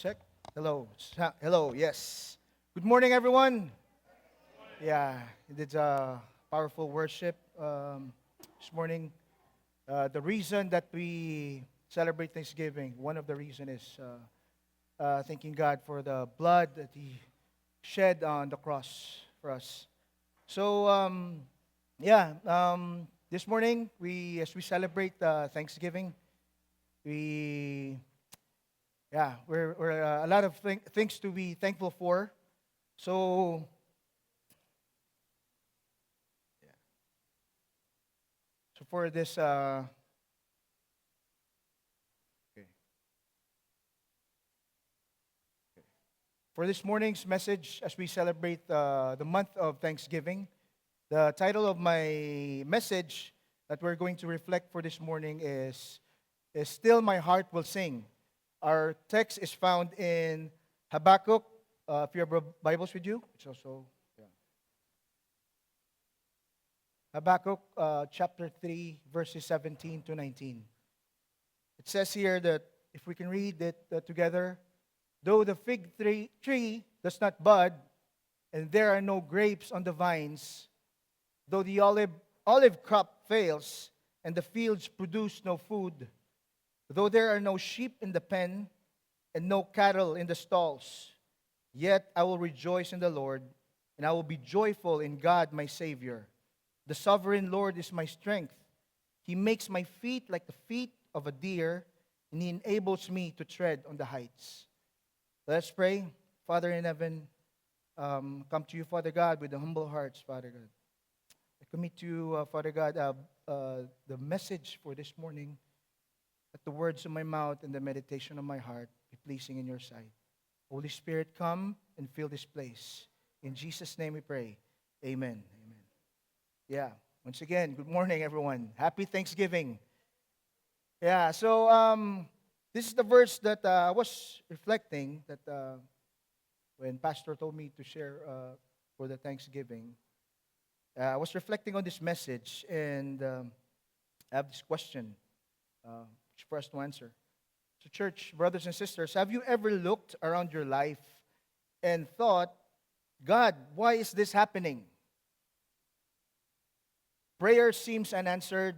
Check. Hello. Hello. Yes. Good morning, everyone. Yeah, it's a powerful worship this morning. The reason that we celebrate Thanksgiving, one of the reason is thanking God for the blood that He shed on the cross for us. So, this morning as we celebrate Thanksgiving, we we're a lot of things to be thankful for. So, yeah. So for this, okay. For this morning's message, as we celebrate the month of Thanksgiving, the title of my message that we're going to reflect for this morning is "Still My Heart Will Sing." Our text is found in Habakkuk. If you have Bibles with you, it's also yeah. Habakkuk chapter 3, verses 17 to 19. It says here that if we can read it together, though the tree does not bud, and there are no grapes on the vines, though the olive crop fails, and the fields produce no food, though there are no sheep in the pen, and no cattle in the stalls, yet I will rejoice in the Lord, and I will be joyful in God my Savior. The sovereign Lord is my strength. He makes my feet like the feet of a deer, and He enables me to tread on the heights. Let's pray. Father in heaven, come to you, Father God, with the humble hearts, Father God. I commit to you, Father God, the message for this morning, that the words of my mouth and the meditation of my heart be pleasing in your sight. Holy Spirit, come and fill this place. In Jesus' name we pray. Amen. Amen. Yeah. Once again, good morning, everyone. Happy Thanksgiving. Yeah. So this is the verse that I was reflecting that when Pastor told me to share for the Thanksgiving. I was reflecting on this message and I have this question for us to answer. So, church, brothers and sisters, have you ever looked around your life and thought, God, why is this happening? Prayer seems unanswered,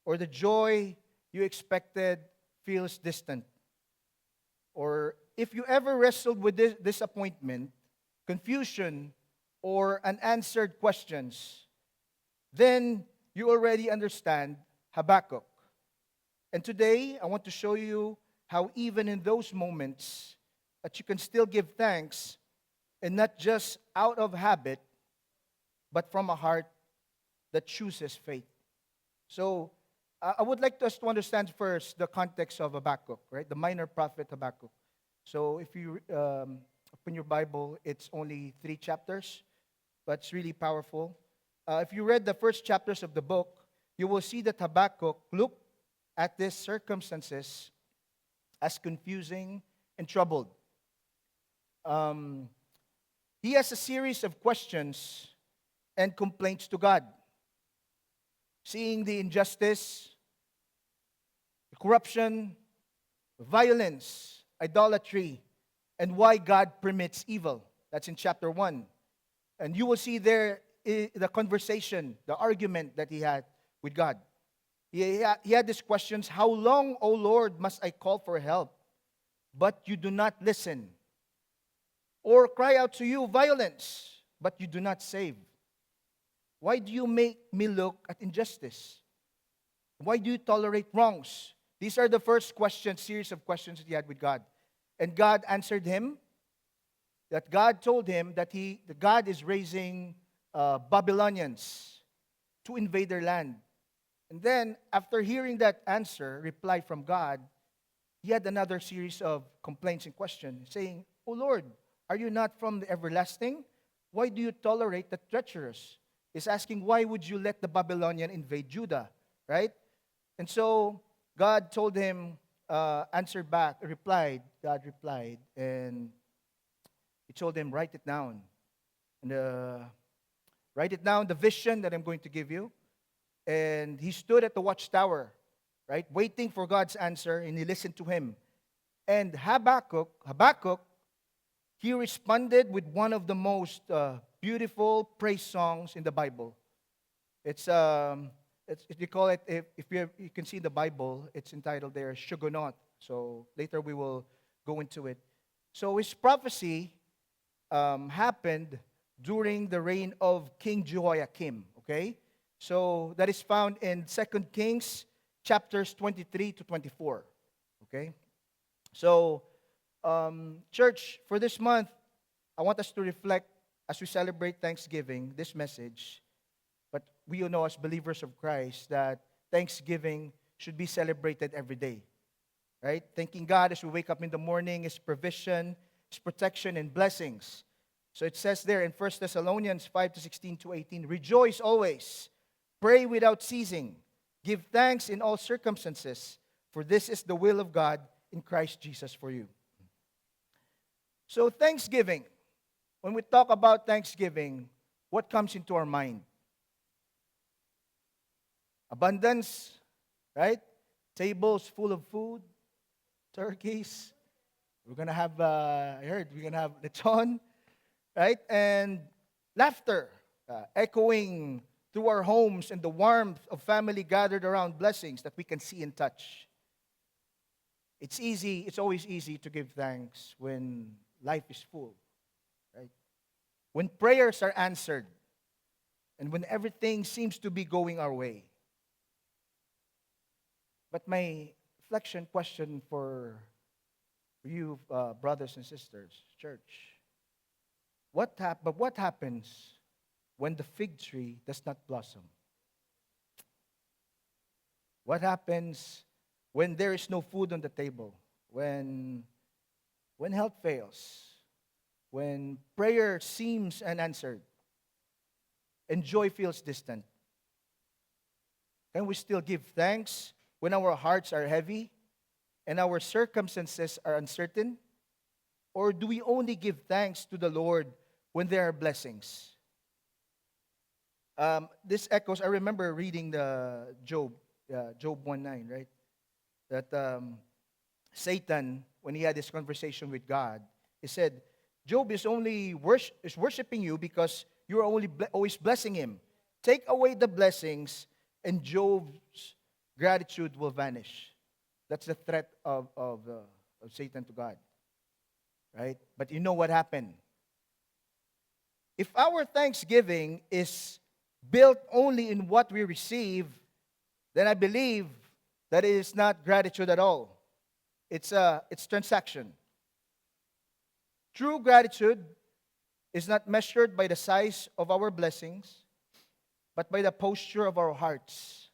or the joy you expected feels distant. Or if you ever wrestled with disappointment, confusion, or unanswered questions, then you already understand Habakkuk. And today, I want to show you how even in those moments that you can still give thanks, and not just out of habit, but from a heart that chooses faith. So, I would like us to understand first the context of Habakkuk, right? The minor prophet Habakkuk. So, if you open your Bible, it's only 3 chapters, but it's really powerful. If you read the first chapters of the book, you will see that Habakkuk looked at these circumstances as confusing and troubled. He has a series of questions and complaints to God, seeing the injustice, the corruption, violence, idolatry, and why God permits evil. That's in chapter 1. And you will see there the conversation, the argument that he had with God. He had these questions: how long, O Lord, must I call for help, but you do not listen? Or cry out to you violence, but you do not save? Why do you make me look at injustice? Why do you tolerate wrongs? These are the first series of questions that he had with God. And God answered him, that God told him that God is raising Babylonians to invade their land. And then, after hearing that reply from God, he had another series of complaints and questions, saying, "O Lord, are you not from the everlasting? Why do you tolerate the treacherous?" He's asking, why would you let the Babylonian invade Judah, right? And so, God told him, God replied, and he told him, write it down. And write it down, the vision that I'm going to give you. And he stood at the watchtower, right, waiting for God's answer, and he listened to him. And Habakkuk, he responded with one of the most beautiful praise songs in the Bible. It's you call it, if you can see the Bible, it's entitled there Shugonot. So later we will go into it. So his prophecy happened during the reign of King Jehoiakim. Okay, so that is found in 2 Kings chapters 23 to 24. Okay, so church, for this month, I want us to reflect as we celebrate Thanksgiving. This message. But we all know as believers of Christ that Thanksgiving should be celebrated every day, right? Thanking God as we wake up in the morning, His provision, His protection, and blessings. So it says there in 1 Thessalonians 5:16 to 18, rejoice always, pray without ceasing, give thanks in all circumstances, for this is the will of God in Christ Jesus for you. So Thanksgiving, when we talk about Thanksgiving, what comes into our mind? Abundance, right? Tables full of food, turkeys. We're going to have, I heard, we're going to have lechon, right? And laughter, echoing through our homes and the warmth of family gathered around blessings that we can see and touch. It's always easy to give thanks when life is full, right? When prayers are answered and when everything seems to be going our way. But my reflection question for you, brothers and sisters, church, what happens when the fig tree does not blossom? What happens when there is no food on the table? When health fails? When prayer seems unanswered? And joy feels distant? Can we still give thanks when our hearts are heavy and our circumstances are uncertain? Or do we only give thanks to the Lord when there are blessings? This echoes, I remember reading the Job 1:9, right? That Satan, when he had this conversation with God, he said, Job is only worshiping you because you're always blessing him. Take away the blessings and Job's gratitude will vanish. That's the threat of Satan to God. Right? But you know what happened? If our thanksgiving is built only in what we receive, then I believe that it is not gratitude at all. It's transaction. True gratitude is not measured by the size of our blessings, but by the posture of our hearts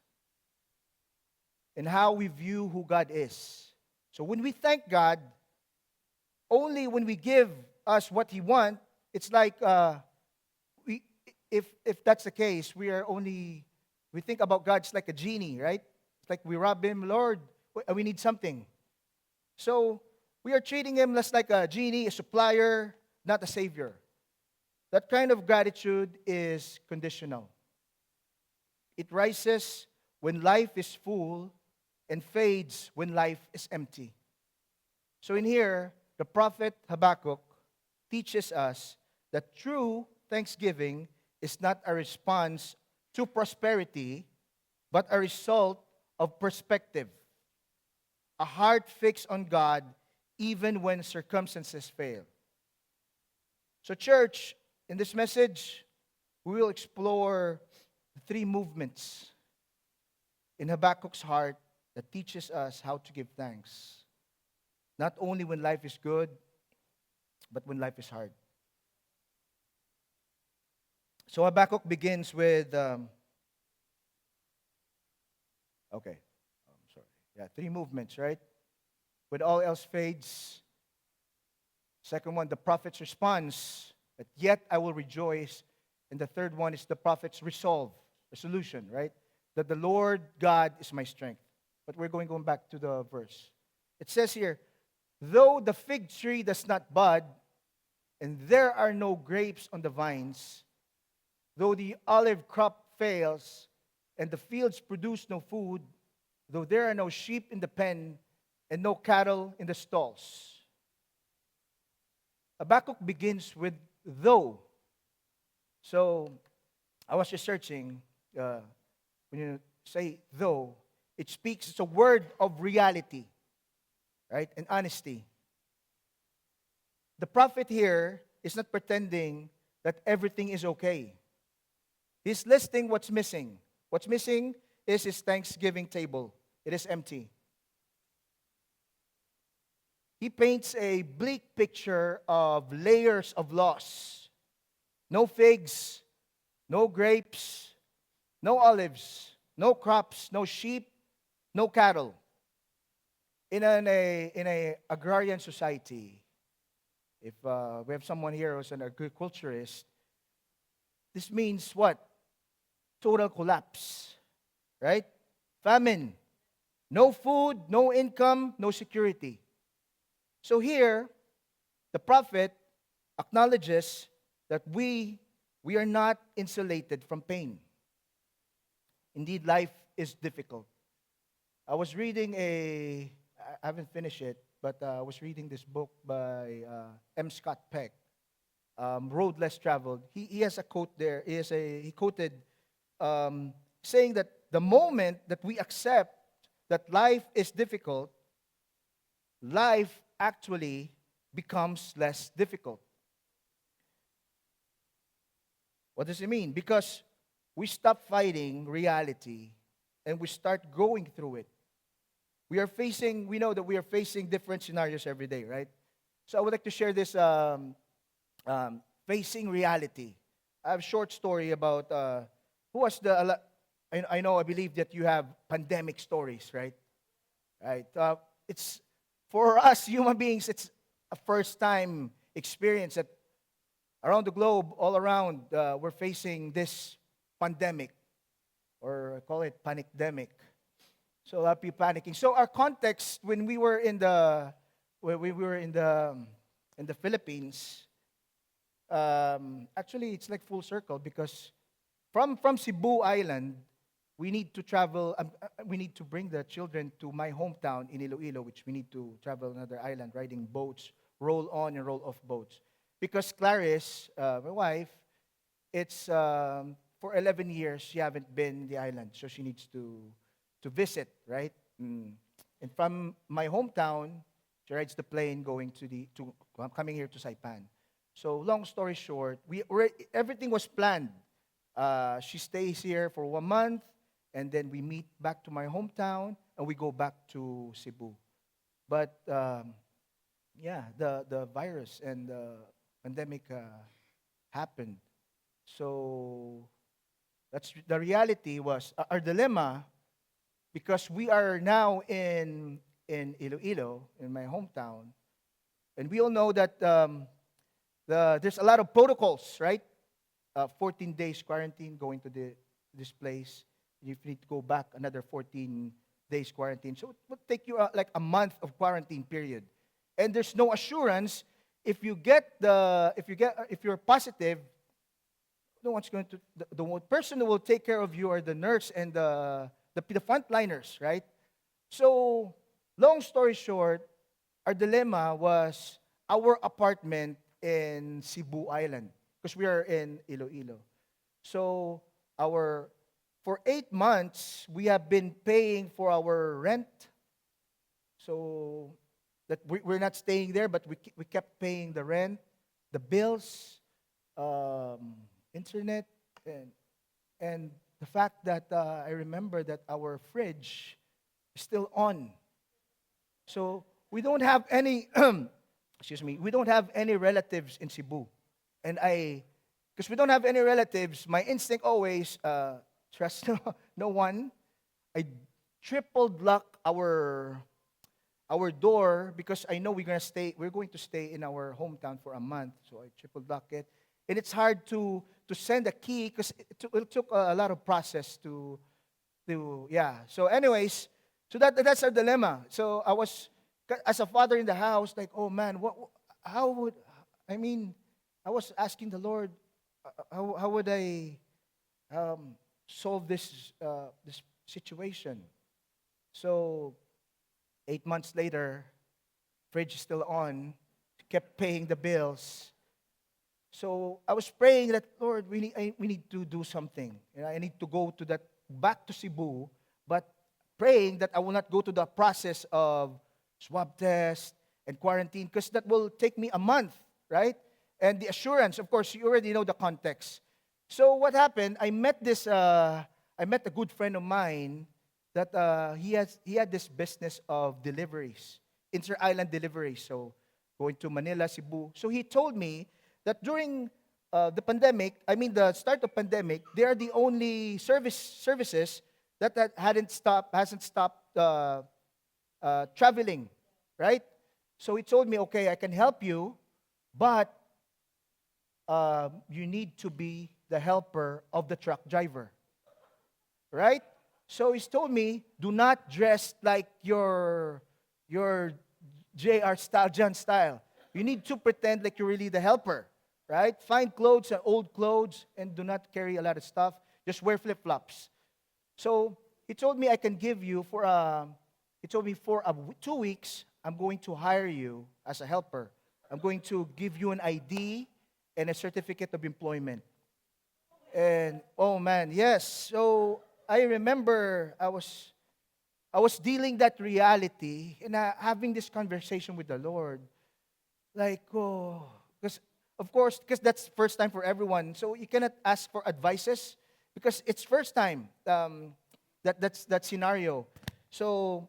and how we view who God is. So when we thank God, only when we give us what He wants, it's like if that's the case, we think about God, it's like a genie, right? It's like we rob Him, Lord, we need something. So we are treating Him less like a genie, a supplier, not a savior. That kind of gratitude is conditional. It rises when life is full and fades when life is empty. So in here, the prophet Habakkuk teaches us that true thanksgiving is not a response to prosperity, but a result of perspective. A heart fixed on God even when circumstances fail. So church, in this message, we will explore the three movements in Habakkuk's heart that teaches us how to give thanks. Not only when life is good, but when life is hard. So Habakkuk begins with, three movements, right? When all else fades. Second one, the prophet's response, that yet I will rejoice. And the third one is the prophet's resolution, right? That the Lord God is my strength. But we're going back to the verse. It says here, though the fig tree does not bud, and there are no grapes on the vines, though the olive crop fails, and the fields produce no food, though there are no sheep in the pen, and no cattle in the stalls. Habakkuk begins with though. So I was researching, when you say though, it speaks, it's a word of reality, right? And honesty. The prophet here is not pretending that everything is okay. He's listing what's missing. What's missing is his Thanksgiving table. It is empty. He paints a bleak picture of layers of loss. No figs, no grapes, no olives, no crops, no sheep, no cattle. In a agrarian society, if we have someone here who's an agriculturist, this means what? Total collapse, right? Famine, no food, no income, no security. So here, the prophet acknowledges that we are not insulated from pain. Indeed, life is difficult. I was reading I haven't finished it, but I was reading this book by M. Scott Peck, Road Less Traveled. He has a quote there. He quoted saying that the moment that we accept that life is difficult, life actually becomes less difficult. What does it mean? Because we stop fighting reality and we start going through it. We know that we are facing different scenarios every day, right? So I would like to share this facing reality. I have a short story about who was the. I believe that you have pandemic stories, right? Right. It's for us human beings. It's a first-time experience that around the globe, all around, we're facing this pandemic, or I call it panicdemic. So a lot of people panicking. So our context when we were in the Philippines, actually it's like full circle because from Cebu Island, we need to travel. We need to bring the children to my hometown in Iloilo, which we need to travel another island, riding boats, roll on and roll off boats. Because Clarice, my wife, it's for 11 years she haven't been in the island, so she needs to visit, right? And from my hometown, she rides the plane going coming here to Saipan. So long story short, everything was planned. She stays here for 1 month, and then we meet back to my hometown, and we go back to Cebu. But the virus and the pandemic happened. So that's the reality was our dilemma, because we are now in Iloilo, in my hometown, and we all know that there's a lot of protocols, right? 14 days quarantine going to this place. You need to go back another 14 days quarantine. So it would take you like a month of quarantine period. And there's no assurance if you're positive, no one's going to the person who will take care of you are the nurse and the frontliners, right? So long story short, our dilemma was our apartment in Cebu Island, because we are in Iloilo. So for 8 months, we have been paying for our rent. So that we're not staying there, but we kept paying the rent, the bills, internet, and the fact that I remember that our fridge is still on. So we don't have any, excuse me, we don't have any relatives in Cebu. And because we don't have any relatives, my instinct always, trust no one. I tripled lock our door because I know we're going to stay in our hometown for a month. So I triple lock it. And it's hard to send a key because it took a lot of process to So anyways, so that's our dilemma. So I was, as a father in the house, like, oh man, I was asking the Lord, how would I solve this situation? So 8 months later, fridge is still on, kept paying the bills. So I was praying that, Lord, we need to do something. I need to go to that, back to Cebu, but praying that I will not go to the process of swab test and quarantine, because that will take me a month, right? And the assurance, of course, you already know the context. So what happened? I met a good friend of mine that he had this business of deliveries, inter-island deliveries. So going to Manila, Cebu. So he told me that during the pandemic, I mean the start of pandemic, they are the only services that hasn't stopped traveling, right? So he told me, okay, I can help you, but you need to be the helper of the truck driver, right? So he's told me, do not dress like your JR style, John style. You need to pretend like you're really the helper, right? Find clothes and old clothes and do not carry a lot of stuff. Just wear flip-flops. So he told me I can give you he told me for 2 weeks, I'm going to hire you as a helper. I'm going to give you an ID and a certificate of employment. And oh man, yes. So I remember I was dealing that reality and having this conversation with the Lord. Like, oh, because of course, because that's first time for everyone. So you cannot ask for advices because it's first time. That's that scenario. So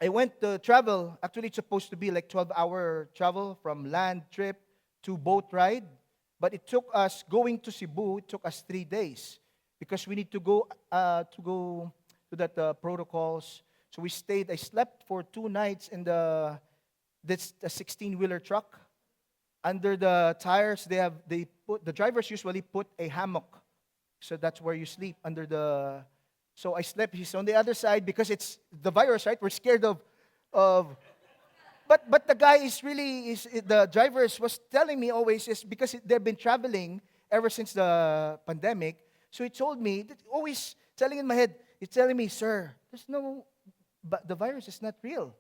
I went to travel. Actually, it's supposed to be like 12-hour travel from land trip to boat ride. But it took us, going to Cebu, it took us 3 days because we need to go to that protocols. So I slept for 2 nights in the 16-wheeler truck. Under the tires, the drivers usually put a hammock. So that's where you sleep under the. So I slept. He's on the other side because it's the virus, right? We're scared of. But the guy the driver was telling me always is because they've been traveling ever since the pandemic. So he told me that always telling in my head. He's telling me, sir, but the virus is not real.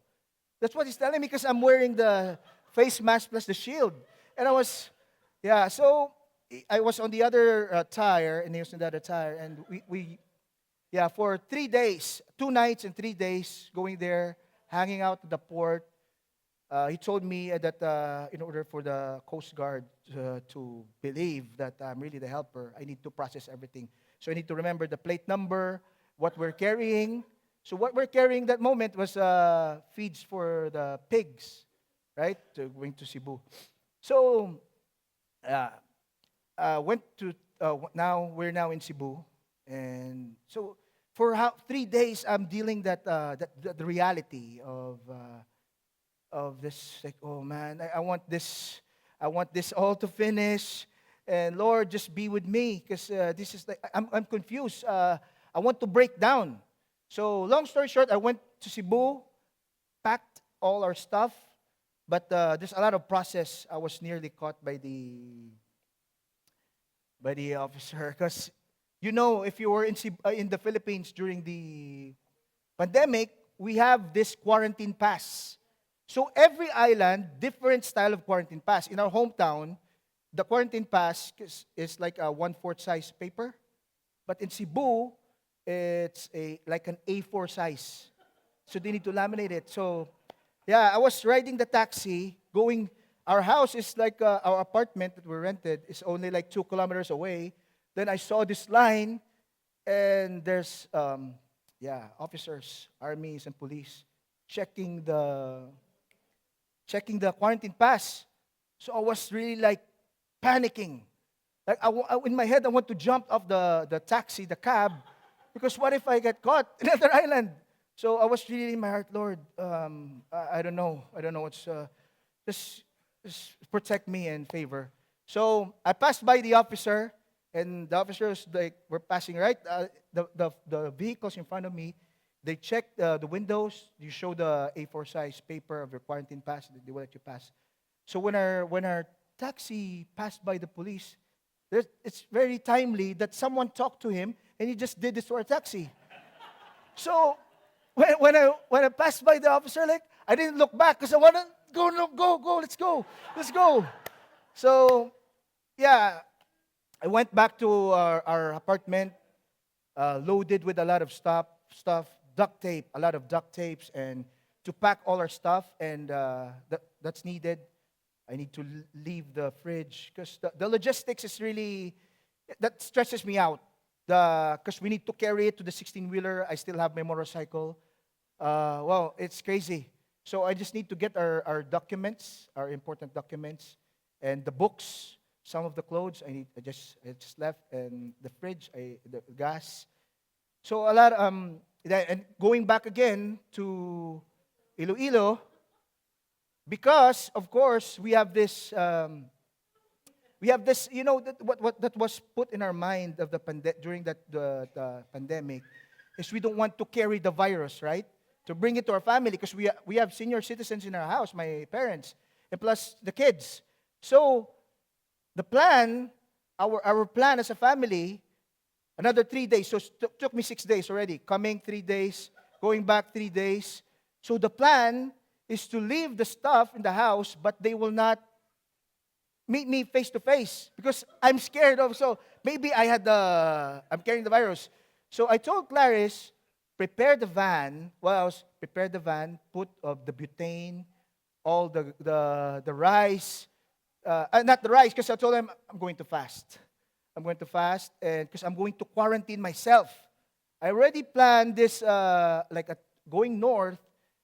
That's what he's telling me because I'm wearing the face mask plus the shield. And so I was on the other tire, and he was on the other tire, and for 3 days, 2 nights and 3 days, going there, hanging out at the port. He told me that in order for the Coast Guard to believe that I'm really the helper, I need to process everything. So I need to remember the plate number, what we're carrying. So what we're carrying that moment was feeds for the pigs, right? Going to Cebu. So we're now in Cebu, and so for 3 days I'm dealing the reality of this. Like, oh man, I want this all to finish, and Lord, just be with me because this is like I'm confused. I want to break down. So long story short, I went to Cebu, packed all our stuff, but there's a lot of process. I was nearly caught by the officer because if you were in the Philippines during the pandemic, we have this quarantine pass. So every island, different style of quarantine pass. In our hometown, the quarantine pass is like a 1/4 size paper, but in Cebu, it's like an A4 size. So they need to laminate it. So, I was riding the taxi going. Our house is like our apartment that we rented is only like 2 kilometers away. Then I saw this line, and there's officers, armies, and police checking the quarantine pass. So I was really like panicking. Like in my head, I want to jump off the taxi, the cab, because what if I get caught in another island? So I was really in my heart, Lord, I don't know. What's just protect me and favor. So I passed by the officer, and the officers were passing right. The vehicles in front of me, they checked the windows. You show the A4 size paper of your quarantine pass. They will let you pass. So when our taxi passed by the police, it's very timely that someone talked to him, and he just did this to our taxi. So when I passed by the officer, like, I didn't look back because I want to go, no, go, let's go, let's go. So, yeah, I went back to our apartment, loaded with a lot of stuff, duct tape, a lot of duct tapes, and to pack all our stuff, and that's needed. I need to leave the fridge because the logistics is really, that stresses me out. Because we need to carry it to the 16-wheeler. I still have my motorcycle. Well, it's crazy. So I just need to get our documents, our important documents, and the books, some of the clothes I just left, and the fridge, the gas. So a lot, and going back again to Iloilo, because of course we have this, that was put in our mind of during the pandemic, is we don't want to carry the virus, right? To bring it to our family, because we have senior citizens in our house, my parents, and plus the kids. So the plan, our plan as a family, another 3 days. So it took me 6 days already. Coming 3 days, going back 3 days. So the plan is to leave the stuff in the house, but they will not meet me face to face because I'm scared of. So maybe I'm carrying the virus. So I told Clarice, prepare the van. Prepare the van, put the butane, all the rice. Not the rice, because I told them I'm going to fast. I'm going to fast, and because I'm going to quarantine myself. I already planned this, going north.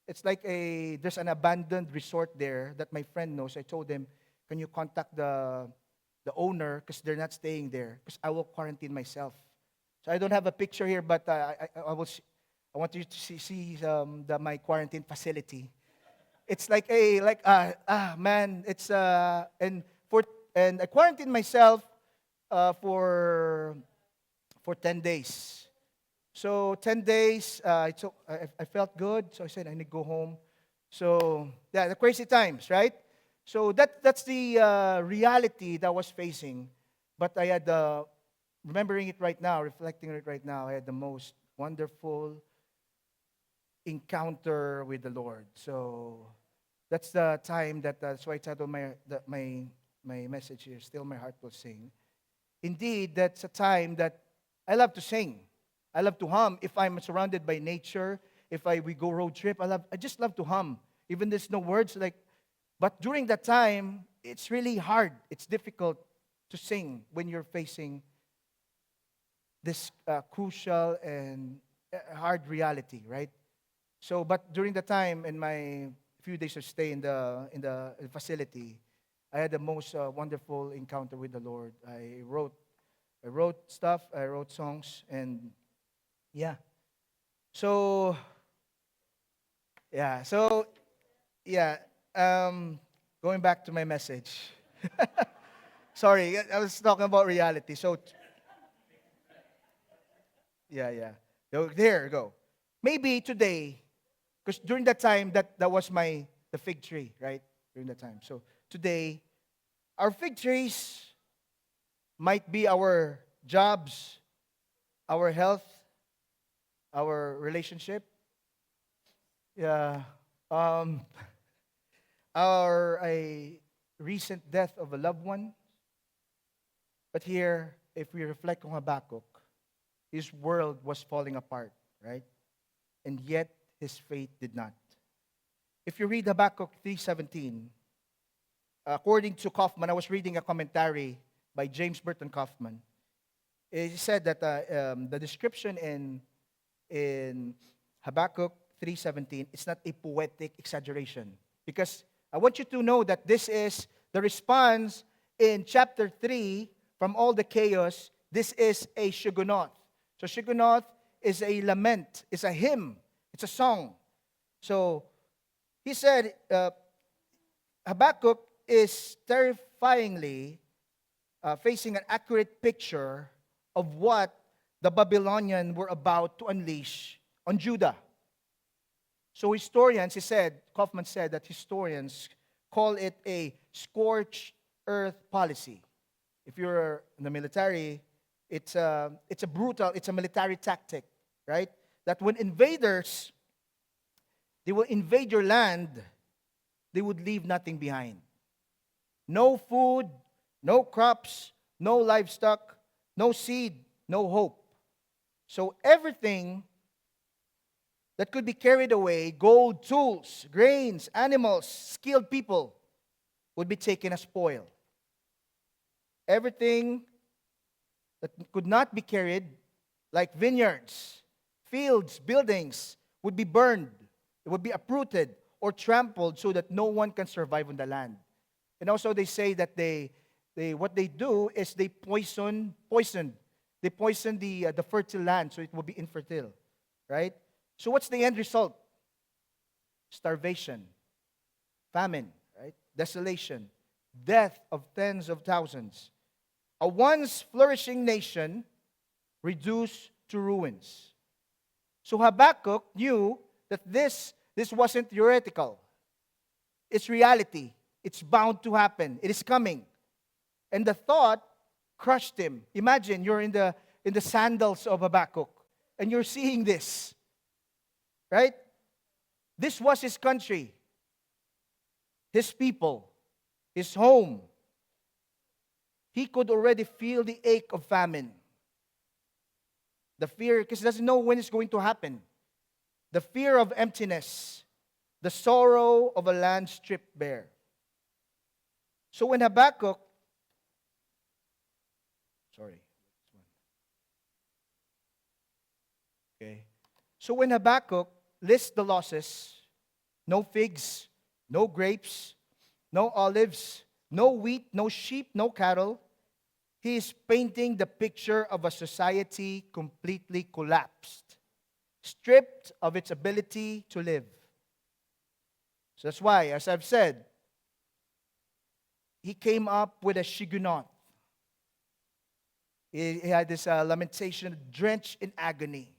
It's like there's an abandoned resort there that my friend knows. I told them, can you contact the owner, because they're not staying there, because I will quarantine myself. So I don't have a picture here, but I want you to see my quarantine facility. It's like man, it's and I quarantined myself for 10 days. So 10 days, I felt good, so I said I need to go home. So yeah, the crazy times, right? So that's the reality that I was facing. But I had remembering it right now, reflecting on it right now, I had the most wonderful encounter with the Lord. So that's the time that's why I titled my message here, Still My Heart Will Sing. Indeed, that's a time that I love to sing. I love to hum. If I'm surrounded by nature, if we go road trip, I just love to hum. Even there's no words, but during that time, it's really hard. It's difficult to sing when you're facing this crucial and hard reality, right? So, but during the time, in my few days of stay in the facility, I had the most wonderful encounter with the Lord. I wrote stuff, I wrote songs, and yeah. So, yeah. So, yeah. Going back to my message. Sorry, I was talking about reality. So, yeah. So, there you go. Maybe today, because during that time, that was the fig tree, right? During that time. So, today, our fig trees might be our jobs, our health, our relationship, yeah, a recent death of a loved one. But here, if we reflect on Habakkuk, his world was falling apart, right? And yet, his faith did not. If you read Habakkuk 3:17, according to Kaufman, I was reading a commentary by James Burton Kaufman. He said that the description in Habakkuk 3:17, it's not a poetic exaggeration. Because I want you to know that this is the response in chapter 3 from all the chaos. This is a Shugunoth. So Shugunoth is a lament, it's a hymn, it's a song. So he said, Habakkuk is terrifyingly facing an accurate picture of what the Babylonians were about to unleash on Judah. So historians, Kaufman said that historians call it a scorched earth policy. If you're in the military, it's a military tactic, right? That when invaders They will invade your land. They would leave nothing behind. No food, no crops, no livestock, no seed, no hope. So everything that could be carried away, gold, tools, grains, animals, skilled people, would be taken as spoil. Everything that could not be carried, like vineyards, fields, buildings, would be burned. It would be uprooted or trampled so that no one can survive on the land. And also they say that what they do is they poison the fertile land so it will be infertile, right? So what's the end result? Starvation, famine, right? Desolation, death of tens of thousands. A once flourishing nation reduced to ruins. So Habakkuk knew that this wasn't theoretical. It's reality. It's bound to happen. It is coming. And the thought crushed him. Imagine you're in the sandals of Habakkuk and you're seeing this. Right? This was his country, his people, his home. He could already feel the ache of famine. The fear, because he doesn't know when it's going to happen. The fear of emptiness. The sorrow of a land stripped bare. So when Habakkuk, So when Habakkuk lists the losses, no figs, no grapes, no olives, no wheat, no sheep, no cattle, he is painting the picture of a society completely collapsed, stripped of its ability to live. So that's why, as I've said, he came up with a Shigionoth. He had this lamentation drenched in agony.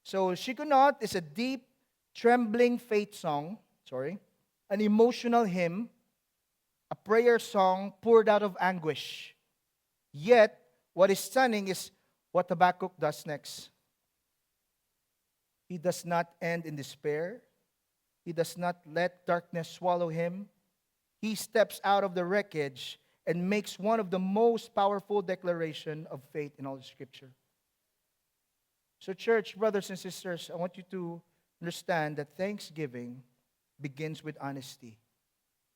So Shigionoth is a deep, trembling faith song, an emotional hymn, a prayer song poured out of anguish. Yet, what is stunning is what Habakkuk does next. He does not end in despair. He does not let darkness swallow him. He steps out of the wreckage and makes one of the most powerful declarations of faith in all the Scripture. So church, brothers and sisters, I want you to understand that thanksgiving begins with honesty,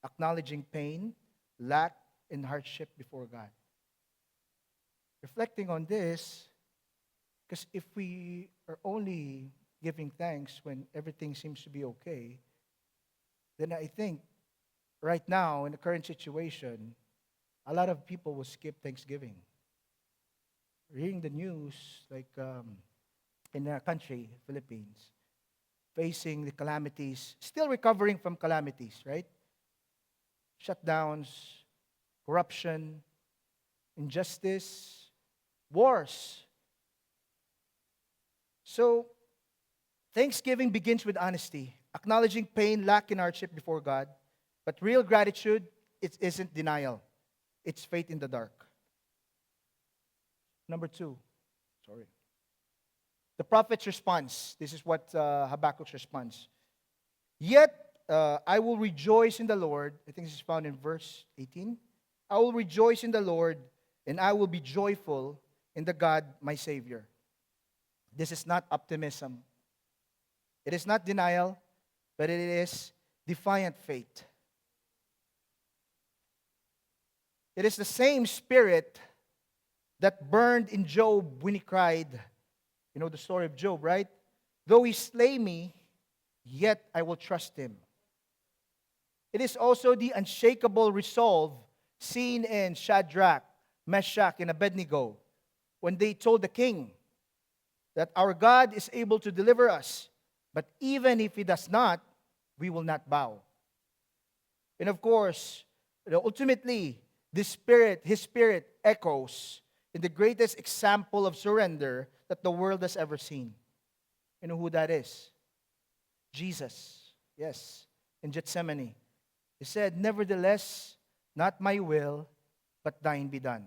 acknowledging pain, lack, and hardship before God. Reflecting on this, because if we are only giving thanks when everything seems to be okay, then I think right now in the current situation, a lot of people will skip Thanksgiving. Reading the news, like in our country, Philippines, facing the calamities, still recovering from calamities, right? Shutdowns, corruption, injustice, wars. So, thanksgiving begins with honesty, acknowledging pain, lack, and hardship before God. But real gratitude, it isn't denial. It's faith in the dark. Number 2. The prophet's response. This is what Habakkuk's response. Yet, I will rejoice in the Lord. I think this is found in verse 18. I will rejoice in the Lord, and I will be joyful in the God, my Savior. This is not optimism. It is not denial, but it is defiant faith. It is the same spirit that burned in Job when he cried. You know the story of Job, right? Though he slay me, yet I will trust him. It is also the unshakable resolve seen in Shadrach, Meshach, and Abednego when they told the king that our God is able to deliver us, but even if he does not, we will not bow. And of course, ultimately, his spirit echoes in the greatest example of surrender that the world has ever seen. You know who that is? Jesus. Yes, in Gethsemane. He said, nevertheless, not my will, but thine be done.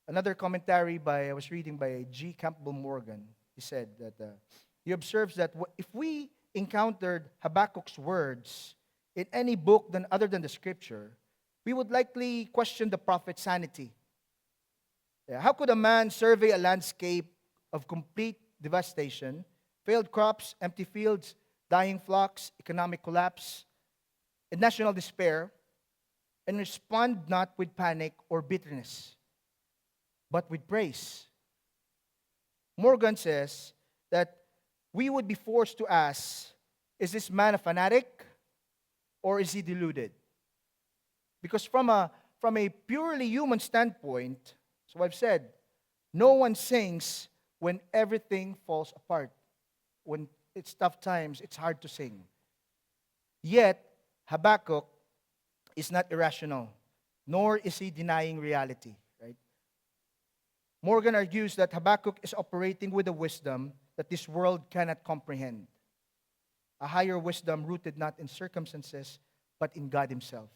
Another commentary I was reading by G. Campbell Morgan, he said that he observes that if we encountered Habakkuk's words in any book other than the scripture, we would likely question the prophet's sanity. Yeah, how could a man survey a landscape of complete devastation, failed crops, empty fields, dying flocks, economic collapse, and national despair, and respond not with panic or bitterness, but with praise? Morgan says that we would be forced to ask, is this man a fanatic or is he deluded? Because from a purely human standpoint, so I've said, no one sings when everything falls apart. When it's tough times, it's hard to sing. Yet, Habakkuk is not irrational, nor is he denying reality. Right? Morgan argues that Habakkuk is operating with a wisdom that this world cannot comprehend. A higher wisdom rooted not in circumstances, but in God himself.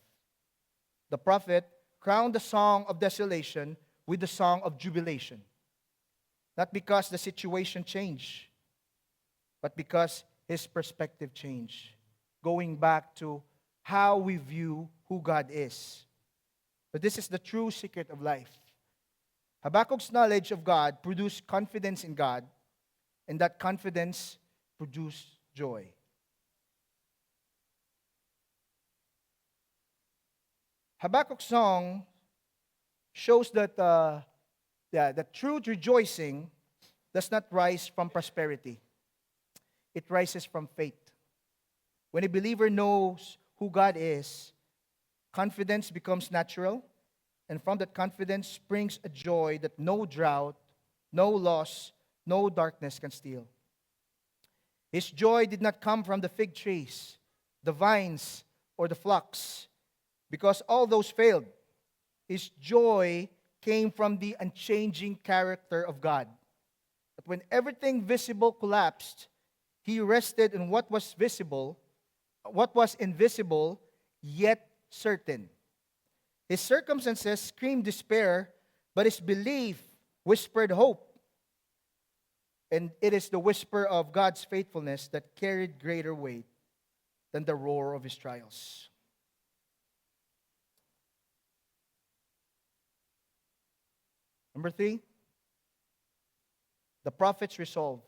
The prophet crowned the song of desolation with the song of jubilation. Not because the situation changed, but because his perspective changed. Going back to how we view who God is. But this is the true secret of life. Habakkuk's knowledge of God produced confidence in God, and that confidence produced joy. Habakkuk's song shows that that true rejoicing does not rise from prosperity. It rises from faith. When a believer knows who God is, confidence becomes natural, and from that confidence springs a joy that no drought, no loss, no darkness can steal. His joy did not come from the fig trees, the vines, or the flocks, because all those failed. His joy came from the unchanging character of God. But when everything visible collapsed, he rested in what was invisible, yet certain. His circumstances screamed despair, but his belief whispered hope. And it is the whisper of God's faithfulness that carried greater weight than the roar of his trials. Number 3, the prophet's resolve.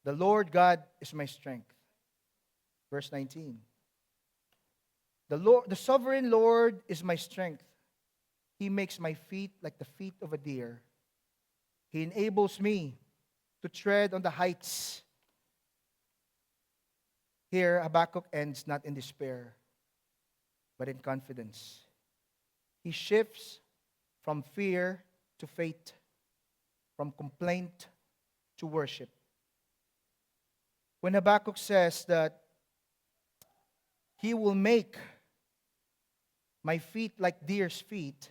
The Lord God is my strength. Verse 19. The sovereign Lord is my strength. He makes my feet like the feet of a deer. He enables me to tread on the heights. Here, Habakkuk ends not in despair, but in confidence. He shifts from fear to faith, from complaint to worship. When Habakkuk says that he will make my feet like deer's feet,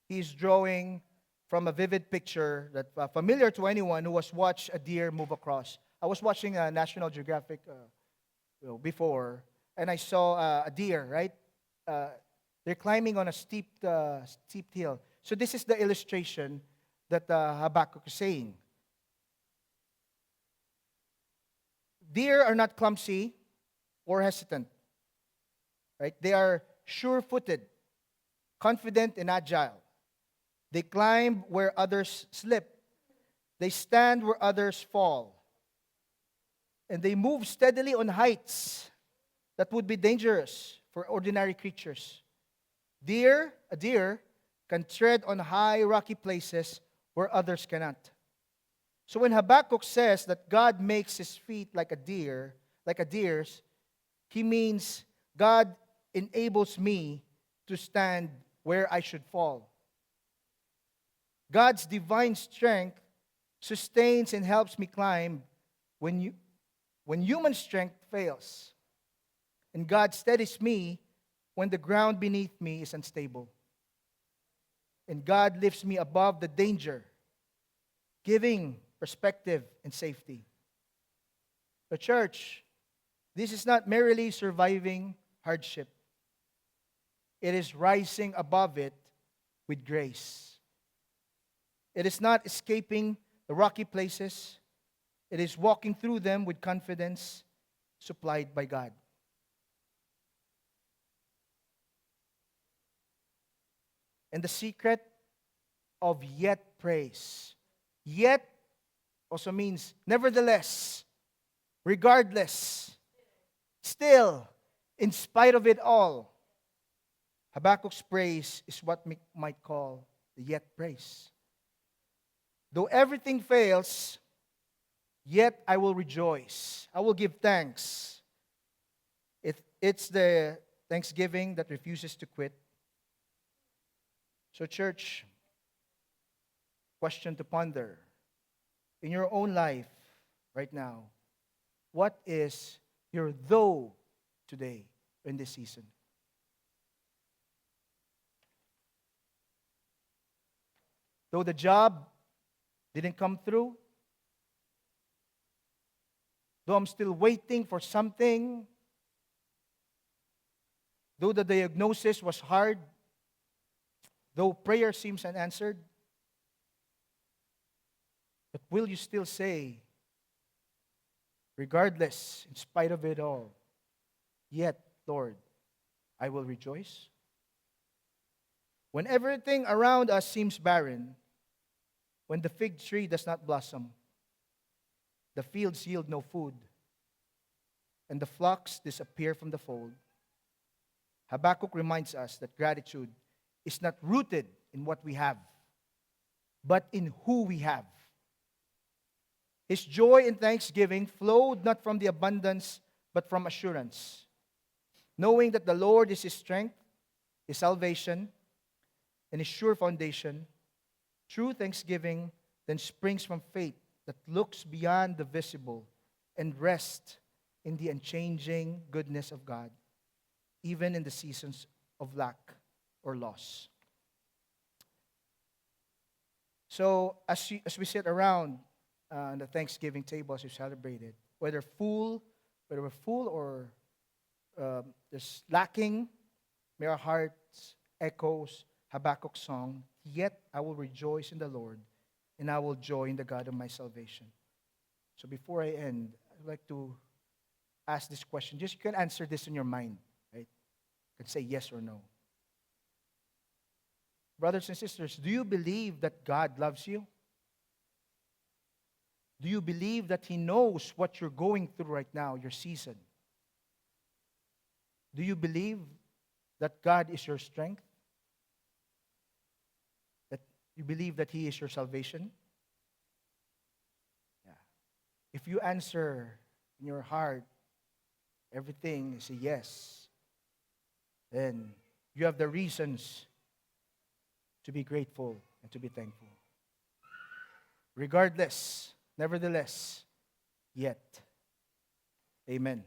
he's drawing from a vivid picture that familiar to anyone who has watched a deer move across. I was watching National Geographic before, and I saw a deer, right? They're climbing on a steep hill. So this is the illustration that Habakkuk is saying. Deer are not clumsy or hesitant, right? They are sure-footed, confident, and agile. They climb where others slip. They stand where others fall. And they move steadily on heights that would be dangerous for ordinary creatures. A deer can tread on high rocky places where others cannot. So when Habakkuk says that God makes his feet like a deer's, he means God enables me to stand where I should fall. God's divine strength sustains and helps me climb when human strength fails. And God steadies me when the ground beneath me is unstable. And God lifts me above the danger, giving perspective and safety. The church, this is not merely surviving hardship. It is rising above it with grace. It is not escaping the rocky places, It is walking through them with confidence supplied by God. And the secret of yet praise. Yet also means nevertheless, regardless, still, in spite of it all. Habakkuk's praise is what we might call the yet praise. Though everything fails, yet I will rejoice. I will give thanks. It's the thanksgiving that refuses to quit. So, church, question to ponder. In your own life right now, what is your though today in this season? Though the job didn't come through, though I'm still waiting for something, though the diagnosis was hard, though prayer seems unanswered, but will you still say, regardless, in spite of it all, yet, Lord, I will rejoice? When everything around us seems barren, when the fig tree does not blossom, the fields yield no food, and the flocks disappear from the fold, Habakkuk reminds us that gratitude is not rooted in what we have, but in who we have. His joy and thanksgiving flowed not from the abundance, but from assurance, knowing that the Lord is his strength, his salvation, and his sure foundation. True thanksgiving then springs from faith that looks beyond the visible and rests in the unchanging goodness of God, even in the seasons of lack or loss. So, as we sit around the Thanksgiving table as we celebrated, whether we're full or there's lacking, may our hearts echoes Habakkuk's song, yet I will rejoice in the Lord, and I will joy in the God of my salvation. So before I end, I'd like to ask this question. Just you can answer this in your mind, right? You can say yes or no. Brothers and sisters, do you believe that God loves you? Do you believe that he knows what you're going through right now, your season? Do you believe that God is your strength? That you believe that he is your salvation? Yeah. If you answer in your heart everything is a yes, then you have the reasons to be grateful and to be thankful. Regardless, nevertheless, yet. Amen.